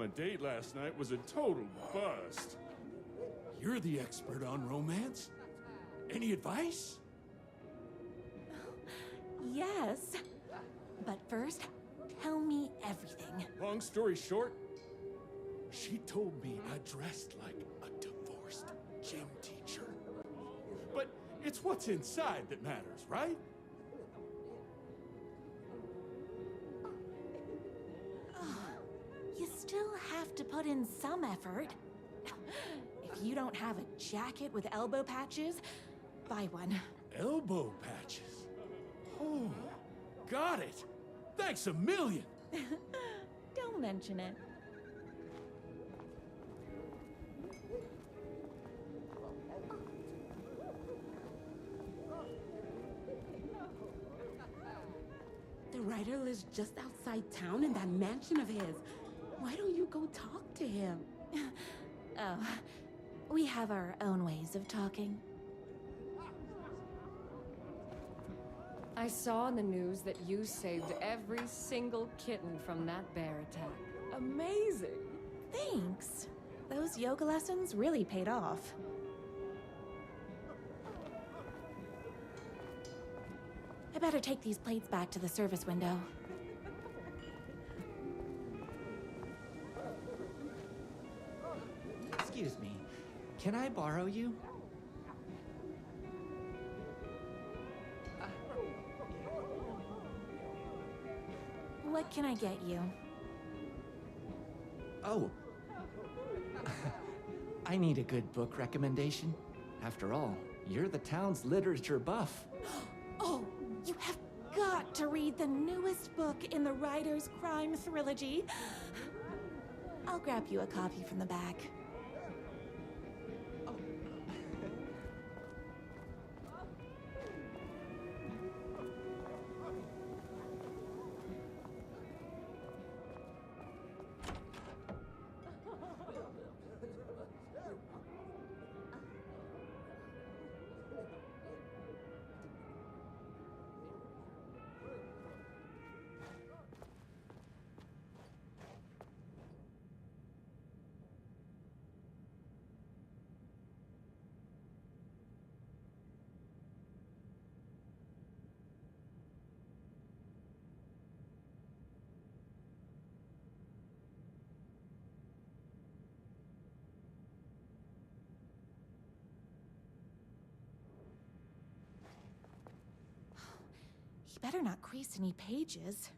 my date last night was a total bust. You're the expert on romance. Any advice? Yes. But first, tell me everything. Long story short, She told me I dressed like a divorced gym teacher. But it's what's inside that matters, right? You still have to put in some effort. If you don't have a jacket with elbow patches, buy one. Elbow patches. Oh, got it. Thanks a million. Don't mention it. The writer lives just outside town in that mansion of his. Why don't you go talk to him? Oh, we have our own ways of talking. I saw in the news that you saved every single kitten from that bear attack. Amazing! Thanks. Those yoga lessons really paid off. I better take these plates back to the service window. Excuse me, can I borrow you? What can I get you? Oh. I need a good book recommendation. After all, you're the town's literature buff. Oh, you have got to read the newest book in the Writer's Crime Trilogy. I'll grab you a copy from the back. He better not crease any pages.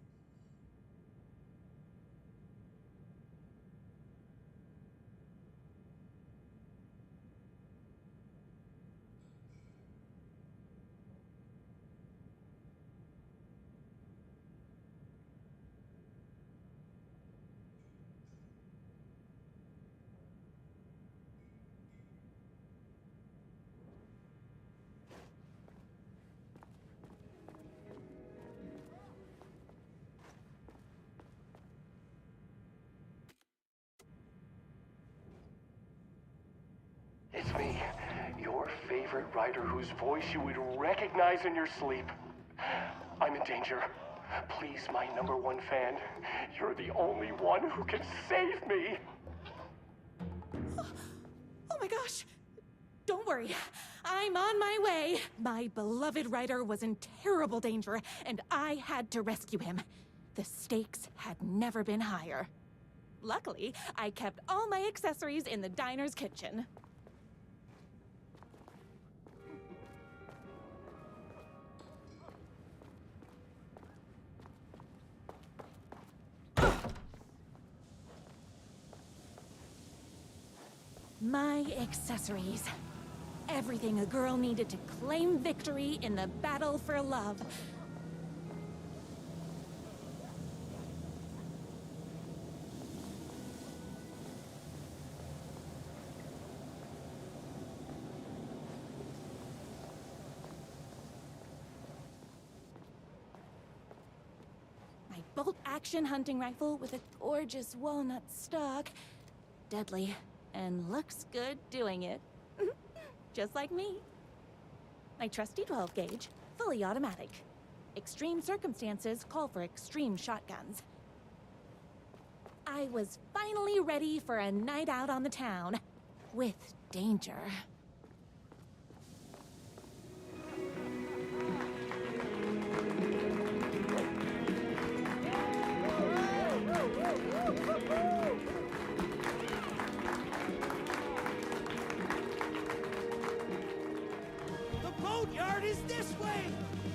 It's me, your favorite writer whose voice you would recognize in your sleep. I'm in danger. Please, my #1 fan, you're the only one who can save me. Oh my gosh! Don't worry, I'm on my way. My beloved writer was in terrible danger, and I had to rescue him. The stakes had never been higher. Luckily, I kept all my accessories in the diner's kitchen. My accessories. Everything a girl needed to claim victory in the battle for love. My bolt-action hunting rifle with a gorgeous walnut stock. Deadly. And looks good doing it. Just like me. My trusty 12 gauge, fully automatic. Extreme circumstances call for extreme shotguns. I was finally ready for a night out on the town. With danger. The boatyard is this way!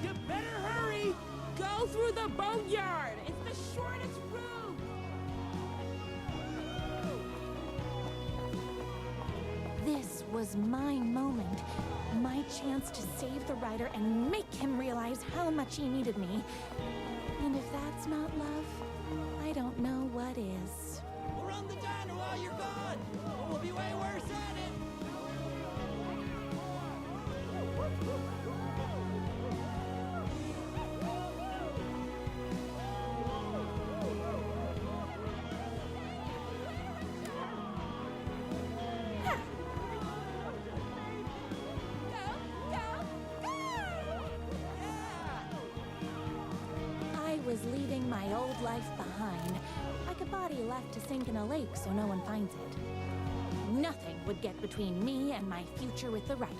You better hurry! Go through the boatyard. It's the shortest route. This was my moment. My chance to save the Rider and make him realize how much he needed me. And if that's not love, I don't know what is. We'll run the diner while you're gone! Or we'll be way worse at it! I was leaving my old life behind, like a body left to sink in a lake so no one finds it. Nothing would get between me and my future with the Rider.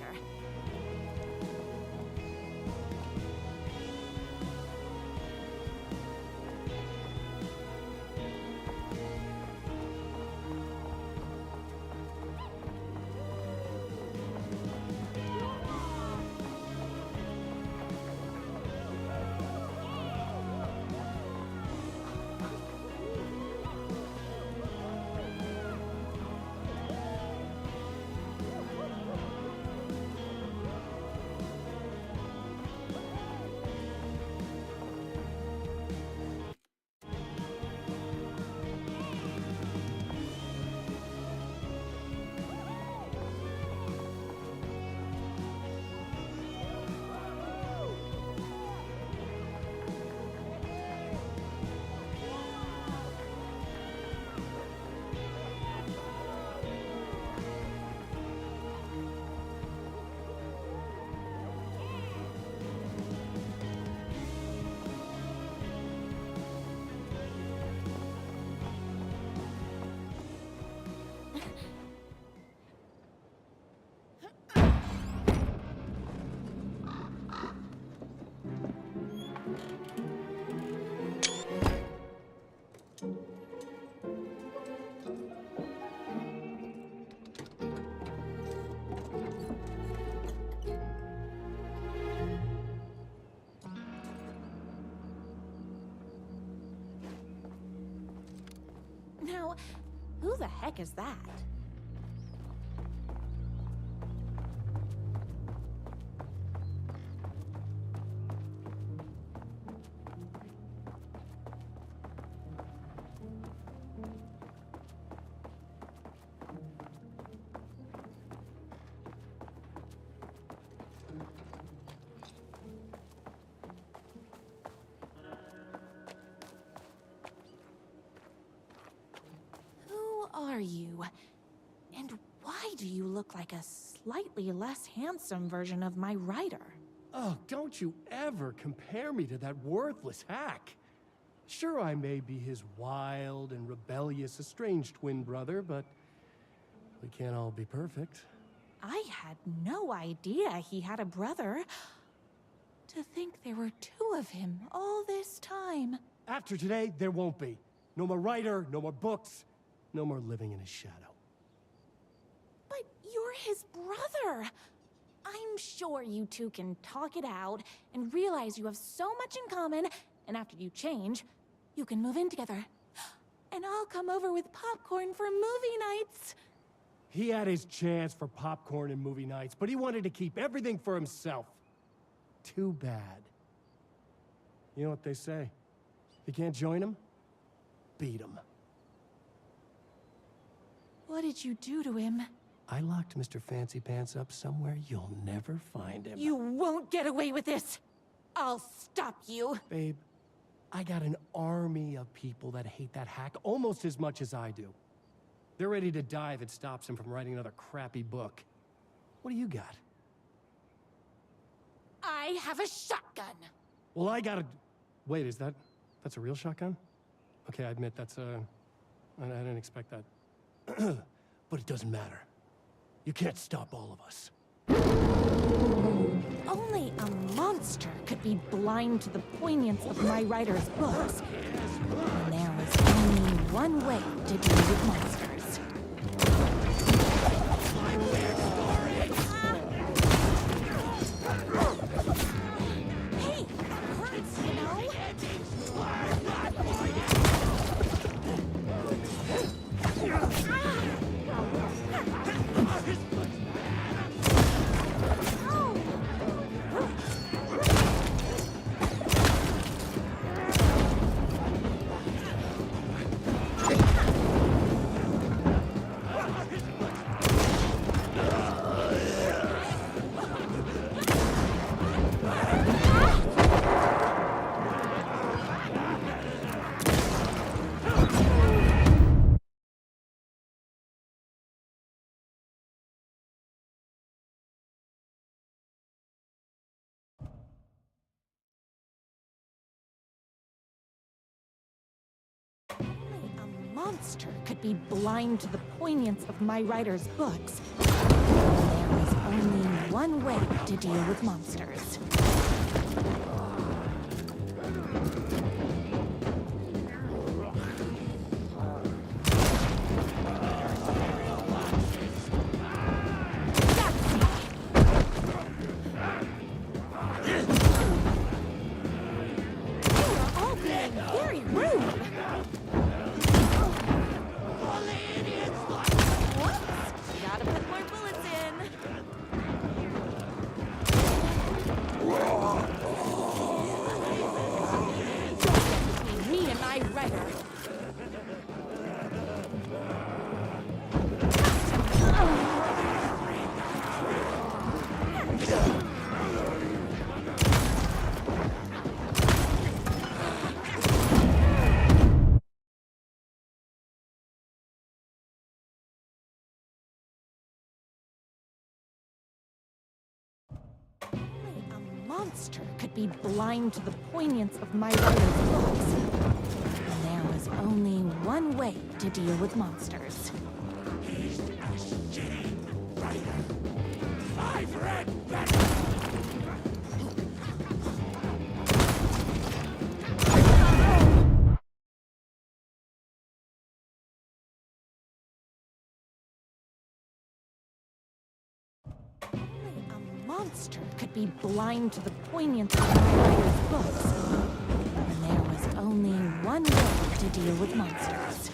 Now, who the heck is that? Are you? And why do you look like a slightly less handsome version of my Rider? Oh, don't you ever compare me to that worthless hack. Sure, I may be his wild and rebellious estranged twin brother, but we can't all be perfect. I had no idea he had a brother. To think there were two of him all this time. After today, there won't be. No more Rider, no more books, no more living in his shadow. But you're his brother. I'm sure you two can talk it out and realize you have so much in common, and after you change, you can move in together. And I'll come over with popcorn for movie nights. He had his chance for popcorn and movie nights, but he wanted to keep everything for himself. Too bad. You know what they say? If you can't join him, beat him. What did you do to him? I locked Mr. Fancy Pants up somewhere you'll never find him. You won't get away with this. I'll stop you. Babe, I got an army of people that hate that hack almost as much as I do. They're ready to die if it stops him from writing another crappy book. What do you got? I have a shotgun. Well, I got a... Wait, that's a real shotgun? Okay, I admit that's I didn't expect that. But it doesn't matter. You can't stop all of us. Only a monster could be blind to the poignance of my writer's books. And there was only one way to deal with monsters. Hey, that hurts, you know? A monster could be blind to the poignance of my writer's books. There is only one way to deal with monsters. You are all being very rude. Whoops! Gotta put more bullets in. Between me and my writer. A monster could be blind to the poignance of my writer's books. And there was only one way to deal with monsters. I've read better! A monster could be blind to the poignance of my writer's books. And there was only one way to deal with monsters.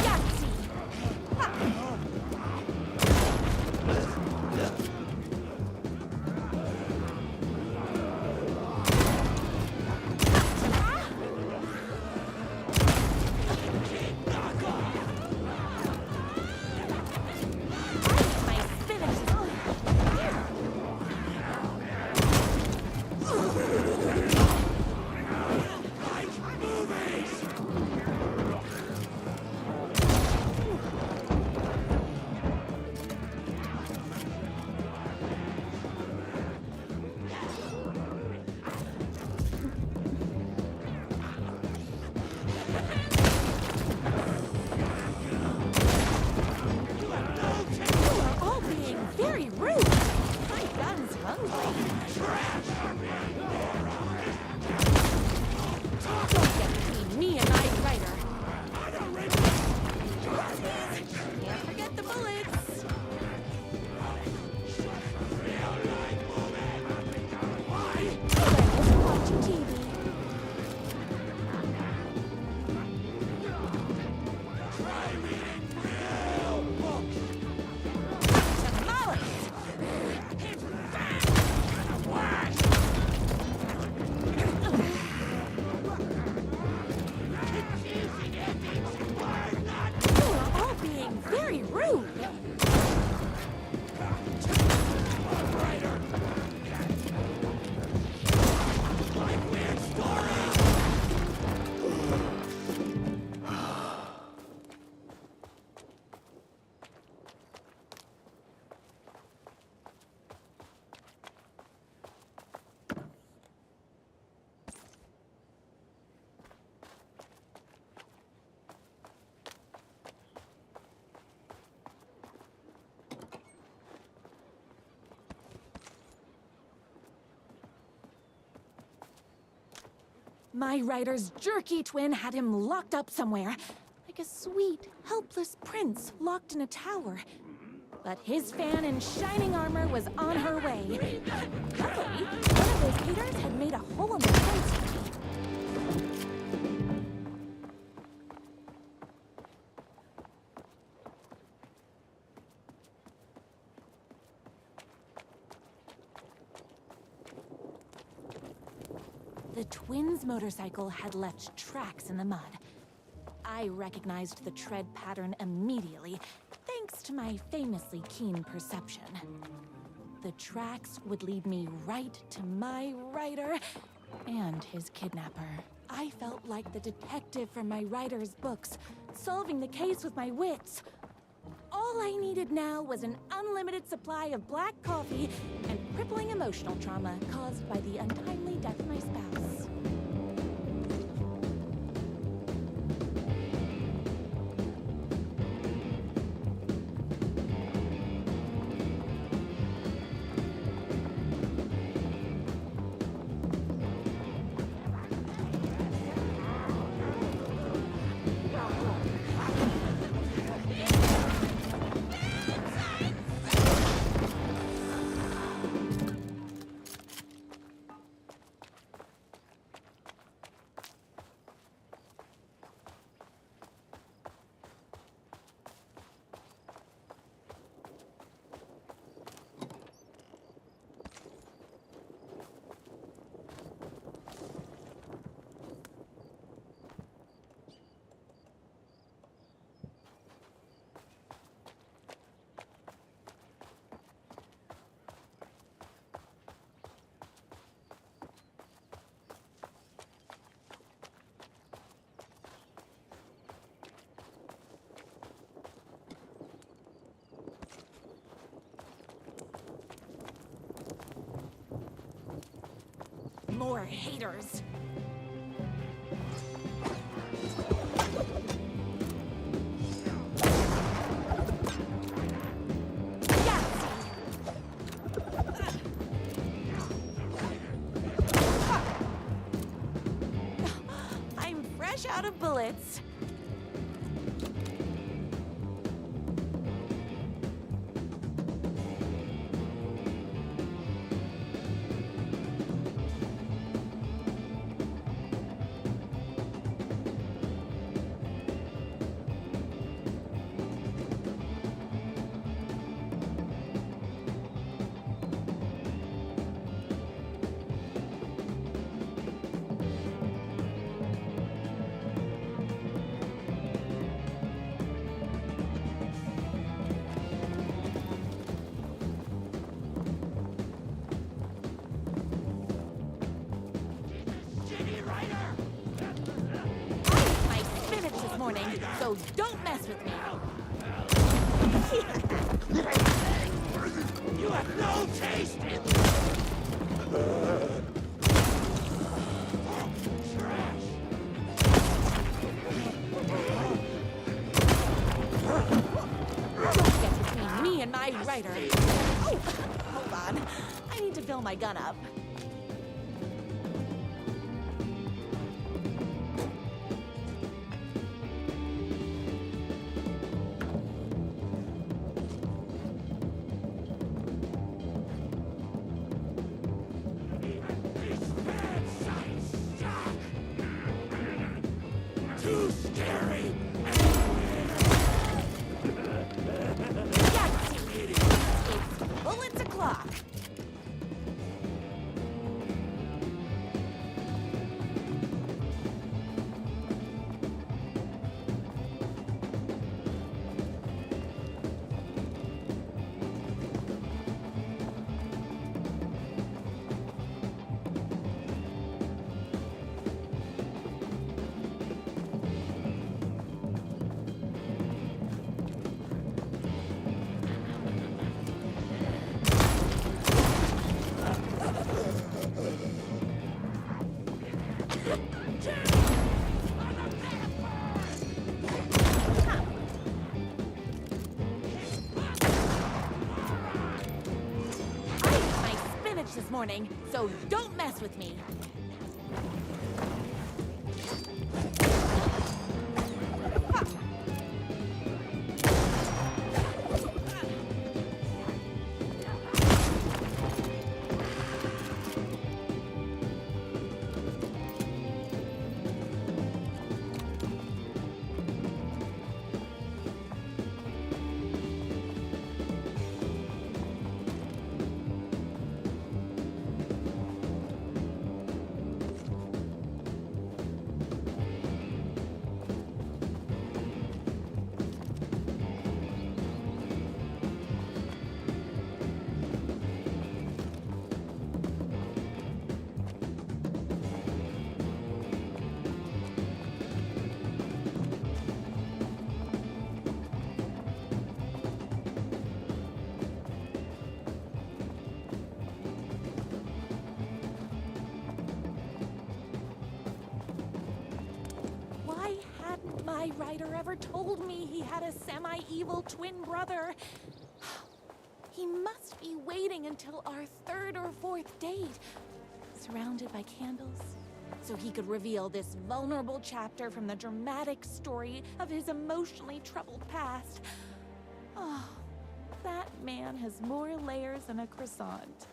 Yahtzee! Ha! My spinach Like we're My rider's jerky twin had him locked up somewhere, like a sweet, helpless prince locked in a tower. But his fan in shining armor was on her way. Luckily, one of those haters had made a hole in the fence for me. The twins' motorcycle had left tracks in the mud. I recognized the tread pattern immediately, thanks to my famously keen perception. The tracks would lead me right to my rider and his kidnapper. I felt like the detective from my writer's books, solving the case with my wits. All I needed now was an unlimited supply of black coffee and crippling emotional trauma caused by the untimely death of my spouse. More haters. I'm fresh out of bullets. Morning, so don't mess with me. You have no taste in trash. Don't get between me and my rider. Oh, hold on. I need to fill my gun up. Too scary. It's bullets o'clock. This morning, so don't mess with me. my writer ever told me he had a semi-evil twin brother. He must be waiting until our third or fourth date, surrounded by candles, so he could reveal this vulnerable chapter from the dramatic story of his emotionally troubled past. Oh, that man has more layers than a croissant.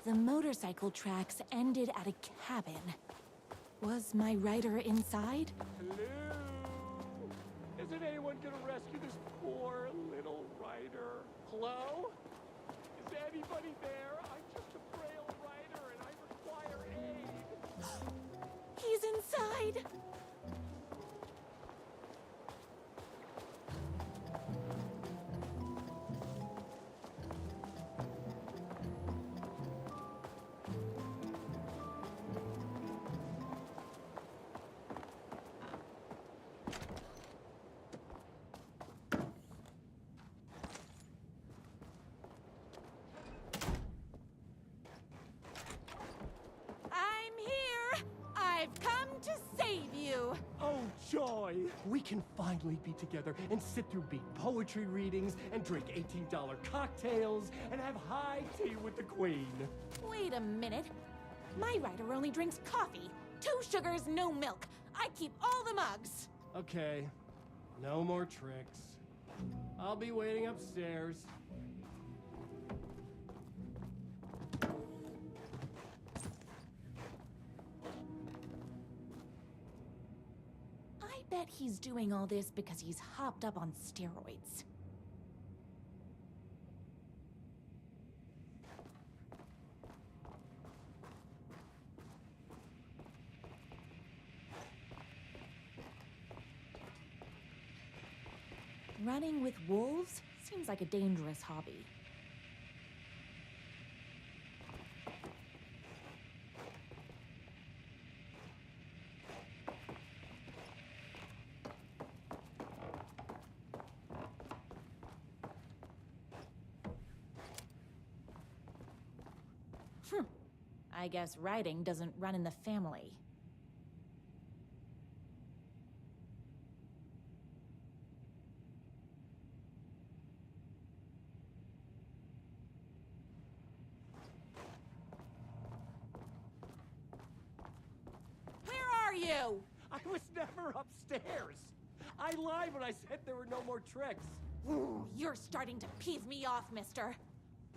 The motorcycle tracks ended at a cabin. Was my writer inside? Hello? Isn't anyone gonna rescue this poor little writer? Hello? Is anybody there? I'm just a frail writer and I require aid. He's inside! I've come to save you! Oh, joy! We can finally be together and sit through beat poetry readings and drink $18 cocktails and have high tea with the Queen. Wait a minute. My writer only drinks coffee. 2 sugars, no milk. I keep all the mugs. Okay, no more tricks. I'll be waiting upstairs. I bet he's doing all this because he's hopped up on steroids. Running with wolves seems like a dangerous hobby. I guess writing doesn't run in the family. Where are you? I was never upstairs. I lied when I said there were no more tricks. Ooh, you're starting to piss me off, mister.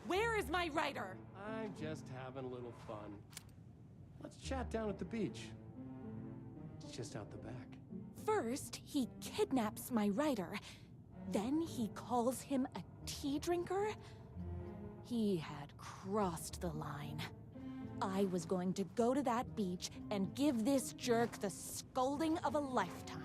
Where is my writer? I'm just having a little fun. Let's chat down at the beach. It's just out the back. First, he kidnaps my writer. Then he calls him a tea drinker. He had crossed the line. I was going to go to that beach and give this jerk the scolding of a lifetime.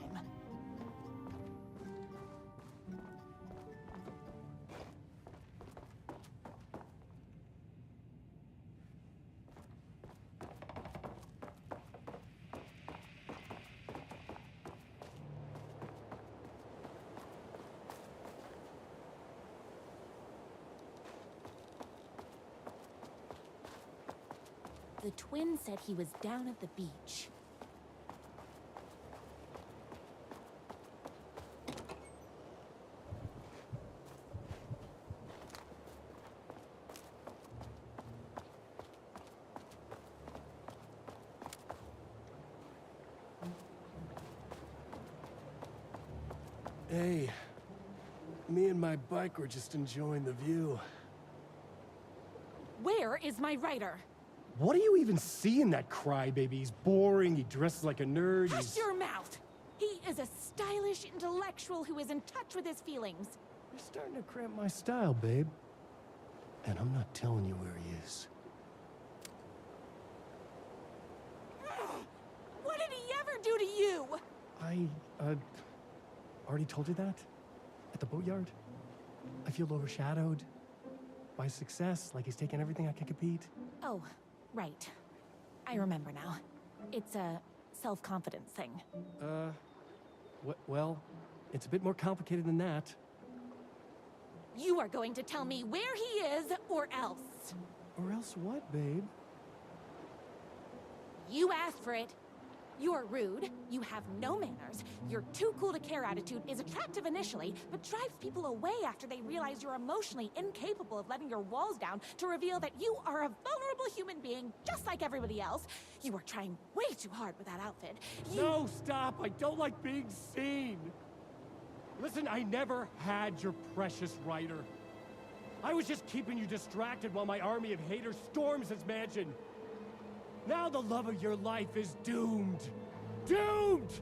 The twin said he was down at the beach. Hey, me and my bike were just enjoying the view. Where is my writer? What do you even see in that crybaby? He's boring, he dresses like a nerd, Hush your mouth! He is a stylish intellectual who is in touch with his feelings. You're starting to cramp my style, babe. And I'm not telling you where he is. What did he ever do to you? I, already told you that? At the boatyard? I feel overshadowed by success, like he's taking everything I can compete. Oh, right. I remember now. It's a self-confidence thing. Well, it's a bit more complicated than that. You are going to tell me where he is, or else. Or else what, babe? You asked for it. You're rude, you have no manners, your too cool to care attitude is attractive initially, but drives people away after they realize you're emotionally incapable of letting your walls down to reveal that you are a vulnerable human being just like everybody else. You are trying way too hard with that outfit. No, stop! I don't like being seen! Listen, I never had your precious writer. I was just keeping you distracted while my army of haters storms his mansion. Now the love of your life is doomed. Doomed!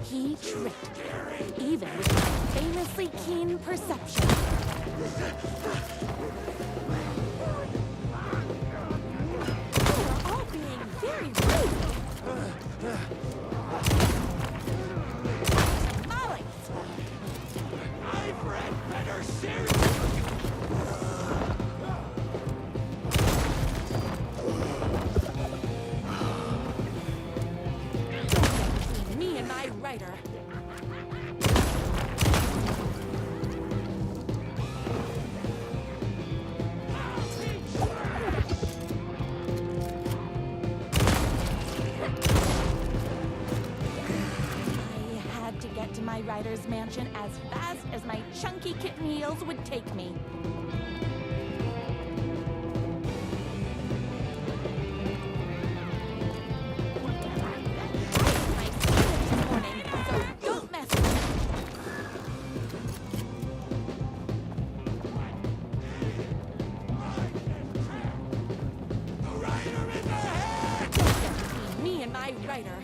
He tricked me, even with my famously keen perception. You are all being very rude. Molly! I've read better series. Between me and my writer. I had to get to my writer's mansion as fast as my chunky kitten heels would take me. My secret this morning, so don't mess with me. Between me and my writer.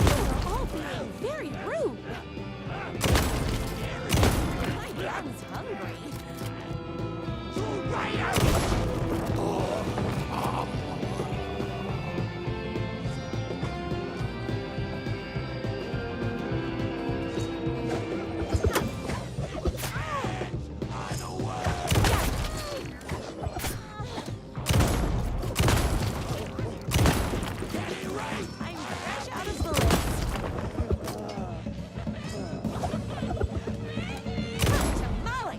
You're all being very rude. My gum's hungry. I'm fresh out of bullets. Tamale!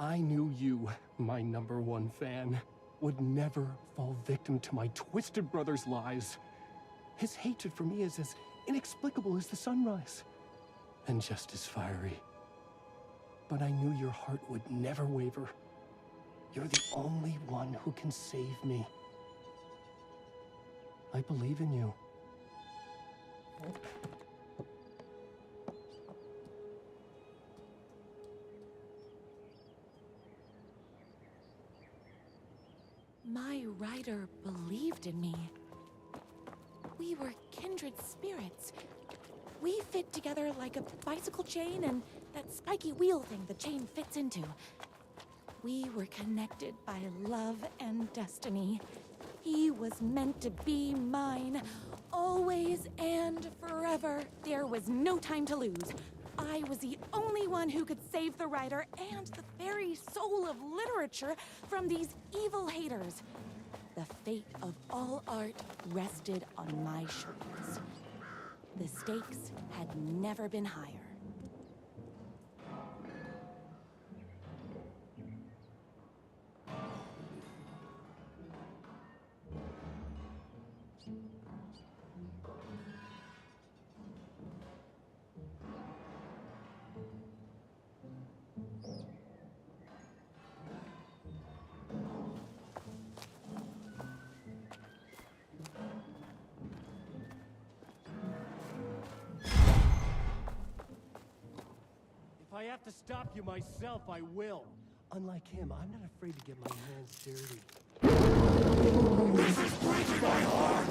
I knew you, my #1 fan, would never fall victim to my twisted brother's lies. His hatred for me is as inexplicable as the sunrise, and just as fiery. But I knew your heart would never waver. You're the only one who can save me. I believe in you. My rider believed in me. We were kindred spirits. We fit together like a bicycle chain and that spiky wheel thing the chain fits into. We were connected by love and destiny. He was meant to be mine, always and forever. There was no time to lose. I was the only one who could save the writer and the very soul of literature from these evil haters. The fate of all art rested on my shoulders. The stakes had never been higher. If I have to stop you myself, I will. Unlike him, I'm not afraid to get my hands dirty. This is breaking my heart!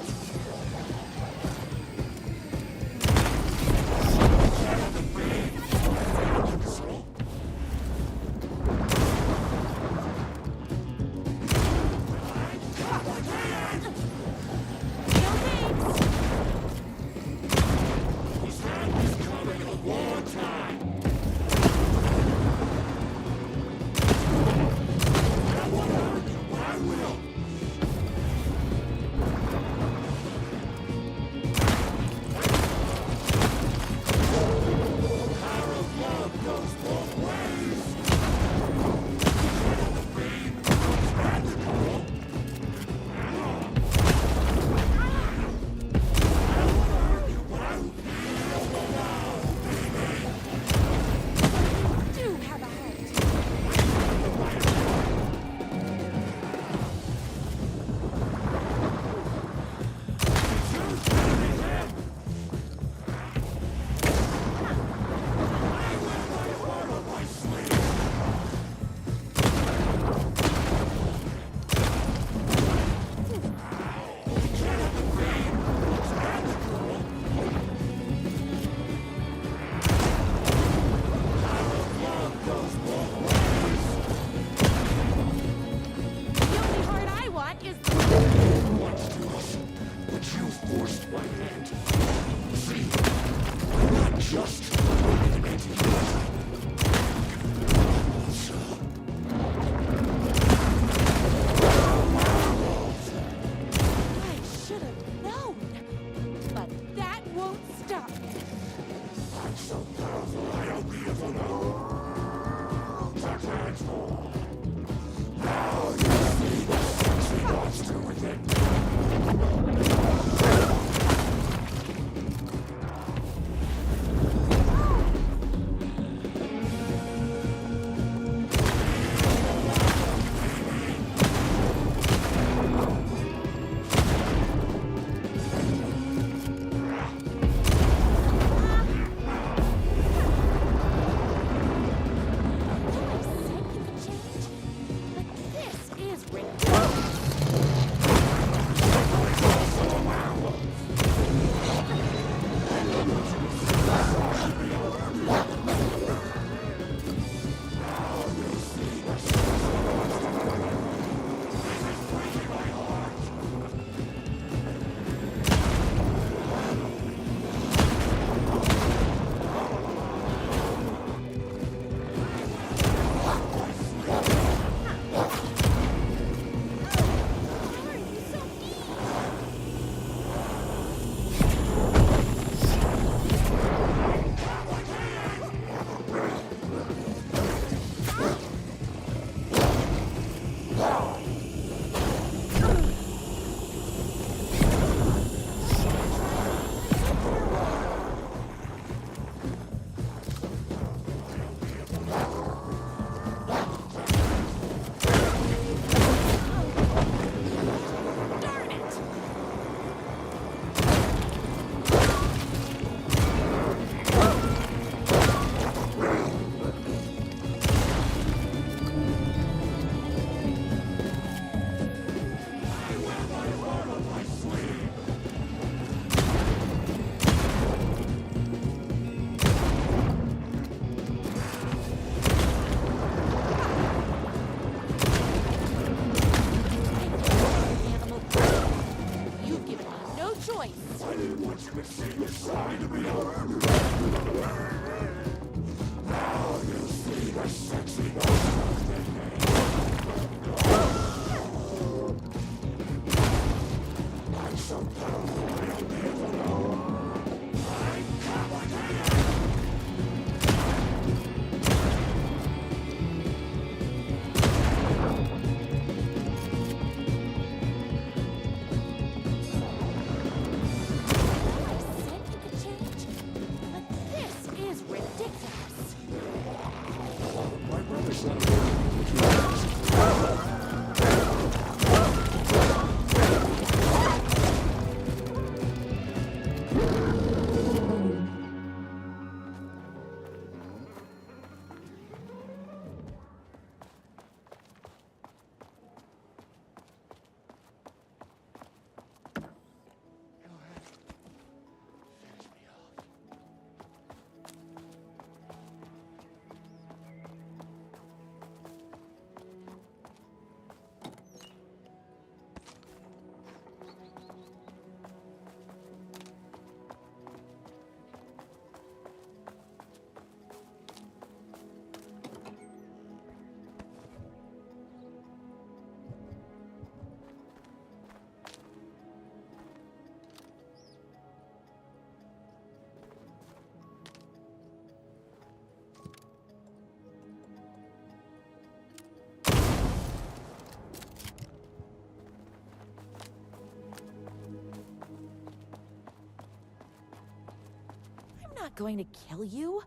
not going to kill you.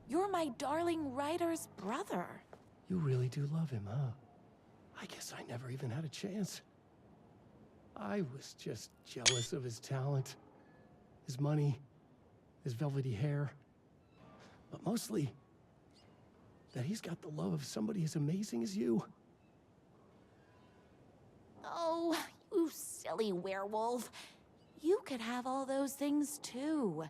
You're my darling writer's brother. You really do love him, huh? I guess I never even had a chance. I was just jealous of his talent, his money, his velvety hair. But mostly, that he's got the love of somebody as amazing as you. Oh, you silly werewolf. You could have all those things too.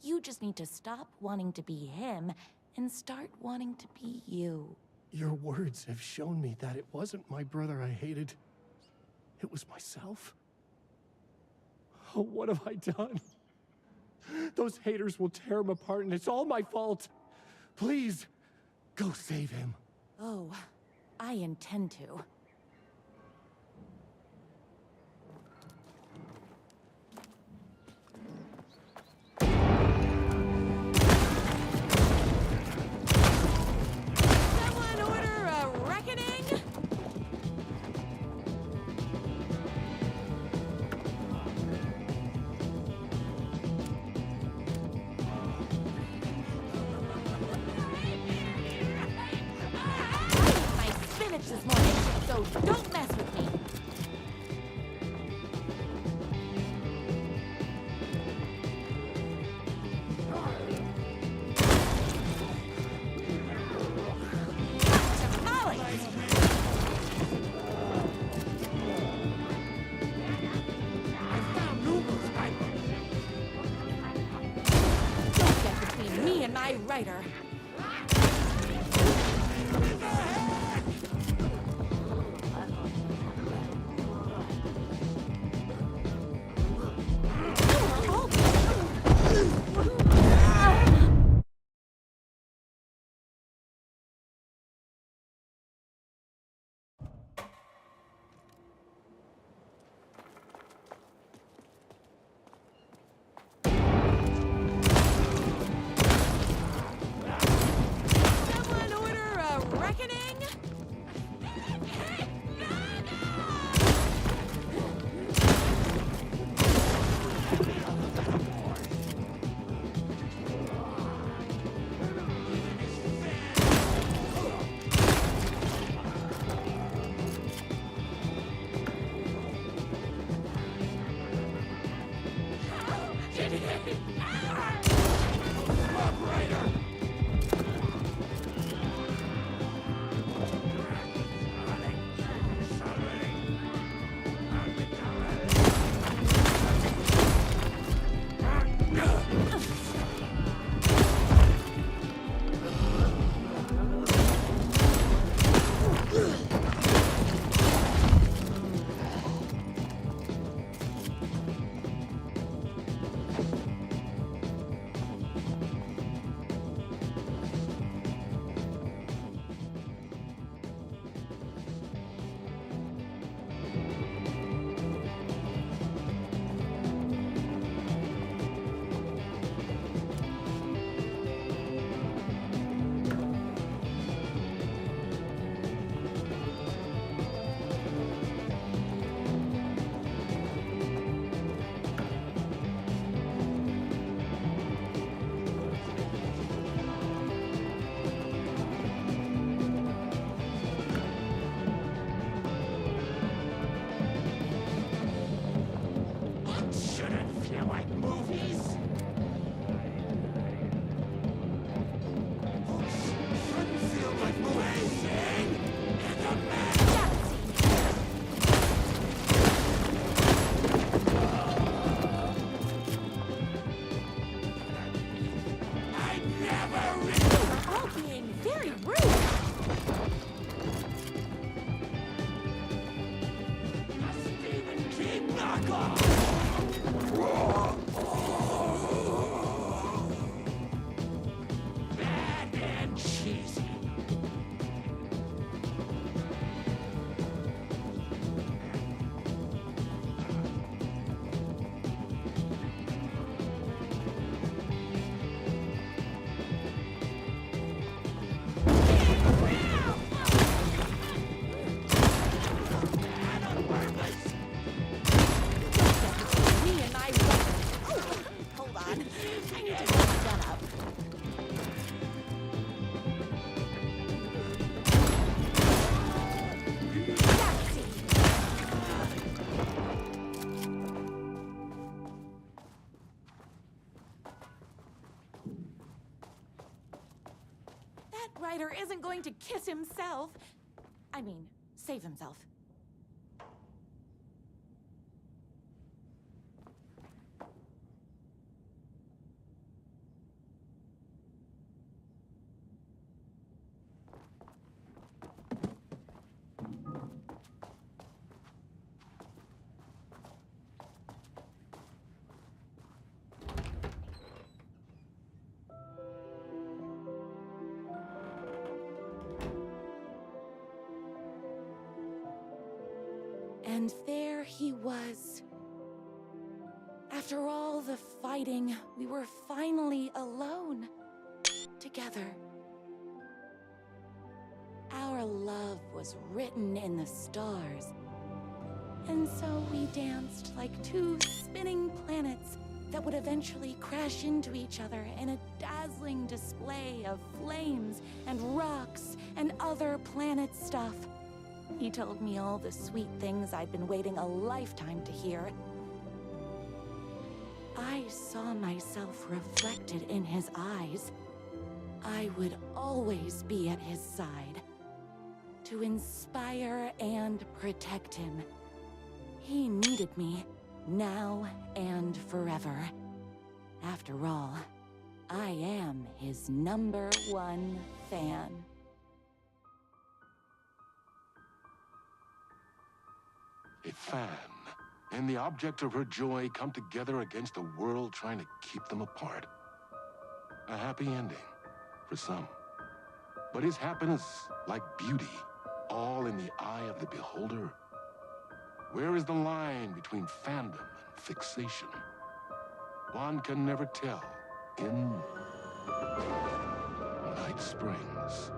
You just need to stop wanting to be him and start wanting to be you. Your words have shown me that it wasn't my brother I hated. It was myself. Oh, what have I done? Those haters will tear him apart, and it's all my fault. Please, go save him. Oh, I intend to. Someone order a reckoning? My spinach this morning, so don't mess with me. Tamales! Don't get between me and my writer. Ryder isn't going to kiss himself. I mean, save himself. And there he was. After all the fighting, we were finally alone. Together. Our love was written in the stars. And so we danced like two spinning planets that would eventually crash into each other in a dazzling display of flames and rocks and other planet stuff. He told me all the sweet things I'd been waiting a lifetime to hear. I saw myself reflected in his eyes. I would always be at his side, to inspire and protect him. He needed me, now and forever. After all, I am his #1 fan. A fan and the object of her joy come together against a world trying to keep them apart. A happy ending for some. But is happiness, like beauty, all in the eye of the beholder? Where is the line between fandom and fixation? One can never tell in Night Springs.